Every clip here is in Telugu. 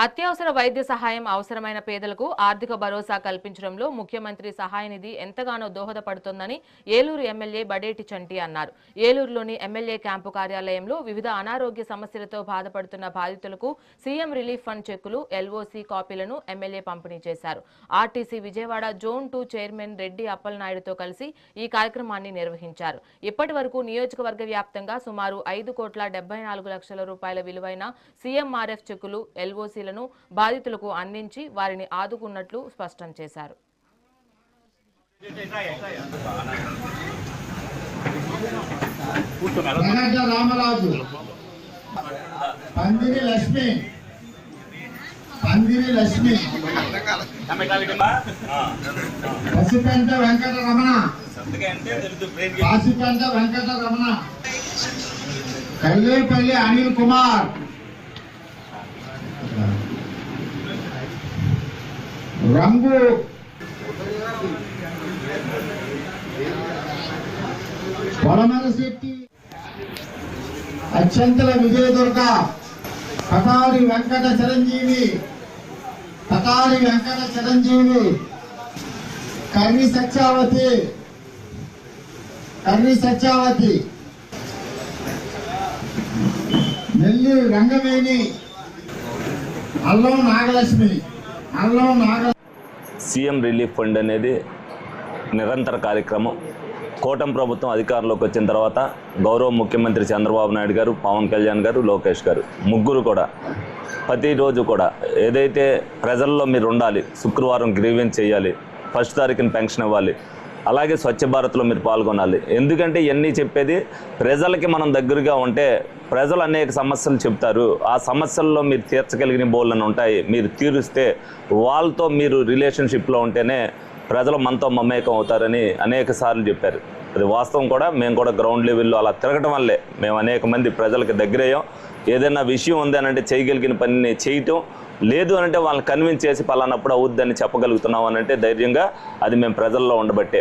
అత్యవసర వైద్య సహాయం అవసరమైన పేదలకు ఆర్థిక భరోసా కల్పించడంలో ముఖ్యమంత్రి సహాయ నిధి ఎంతగానో దోహదపడుతోందని ఏలూరు ఎమ్మెల్యే బడేటి చంటి అన్నారు. ఏలూరులోని ఎమ్మెల్యే క్యాంపు కార్యాలయంలో వివిధ అనారోగ్య సమస్యలతో బాధపడుతున్న బాధితులకు సీఎం రిలీఫ్ ఫండ్ చెక్కులు, ఎల్ఓసీ కాపీలను ఎమ్మెల్యే పంపిణీ చేశారు. RTC Vijayawada zone 2 chairman Reddy అప్పలనాయుడుతో కలిసి ఈ కార్యక్రమాన్ని నిర్వహించారు. ఇప్పటి వరకు నియోజకవర్గ వ్యాప్తంగా సుమారు 5,74,00,000 రూపాయల విలువైన సీఎంఆర్ఎఫ్ చెక్కులు, ఎల్ఓసీ బాధితులకు అందించి వారిని ఆదుకున్నట్లు స్పష్టం చేశారు. రామరాజు, పందిరి లక్ష్మి, పసిపెంట వెంకటరమణ, కల్లేపల్లి అనిల్ కుమార్, రంగు పొలమలశెట్టి, అత్యంతల విజయదుర్గ, పటారి వెంకట చిరంజీవి, కర్రి సత్యావతి, నెల్లి రంగవేణి, అల్లం నాగలక్ష్మి. సీఎం రిలీఫ్ ఫండ్ అనేది నిరంతర కార్యక్రమం. కూటమి ప్రభుత్వం అధికారంలోకి వచ్చిన తర్వాత గౌరవ ముఖ్యమంత్రి చంద్రబాబు నాయుడు గారు, పవన్ కళ్యాణ్ గారు, లోకేష్ గారు ముగ్గురు కూడా ప్రతిరోజు కూడా ఏదైతే ప్రజల్లో మీరు ఉండాలి, శుక్రవారం గ్రీవెన్స్ చేయాలి, 1వ తారీఖున పెన్షన్ ఇవ్వాలి, అలాగే స్వచ్ఛ భారత్లో మీరు పాల్గొనాలి. ఎందుకంటే ఇవన్నీ చెప్పేది ప్రజలకి మనం దగ్గరగా ఉంటే ప్రజలు అనేక సమస్యలు చెప్తారు. ఆ సమస్యల్లో మీరు తీర్చగలిగిన బోళ్ళని ఉంటాయి. మీరు తీరుస్తే వాళ్ళతో మీరు రిలేషన్షిప్లో ఉంటేనే ప్రజలు మనతో మమేకం అవుతారని అనేక సార్లు చెప్పారు. అది వాస్తవం కూడా. మేము కూడా గ్రౌండ్ లెవెల్లో అలా తిరగటం వల్లే మేము అనేక మంది ప్రజలకు దగ్గరయ్యాం. ఏదైనా విషయం ఉంది అని అంటే చేయగలిగిన పనిని చేయటం, లేదు అనంటే వాళ్ళని కన్విన్స్ చేసి పలానప్పుడు అవుద్దని చెప్పగలుగుతున్నాం అనంటే ధైర్యంగా అది మేము ప్రజల్లో ఉండబట్టే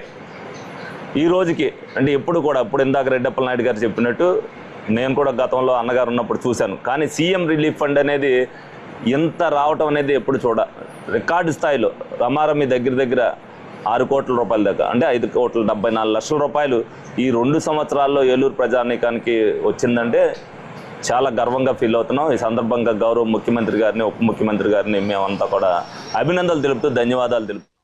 ఈ రోజుకి. అంటే ఎప్పుడు కూడా ఇప్పుడు ఇందాక రెడ్డి అప్పలనాయుడు గారు చెప్పినట్టు నేను కూడా గతంలో అన్నగారు ఉన్నప్పుడు చూశాను. కానీ సీఎం రిలీఫ్ ఫండ్ అనేది ఎంత రావటం అనేది ఎప్పుడు రికార్డు స్థాయిలో రమారమి దగ్గర 6 కోట్ల రూపాయల దాకా, అంటే 5,74,00,000 రూపాయలు ఈ 2 సంవత్సరాల్లో ఏలూరు ప్రజానీకానికి వచ్చిందంటే చాలా గర్వంగా ఫీల్ అవుతున్నాం. ఈ సందర్భంగా గౌరవ ముఖ్యమంత్రి గారిని, ఉప ముఖ్యమంత్రి గారిని మేమంతా కూడా అభినందనలు తెలుపుతూ ధన్యవాదాలు తెలుపుతూ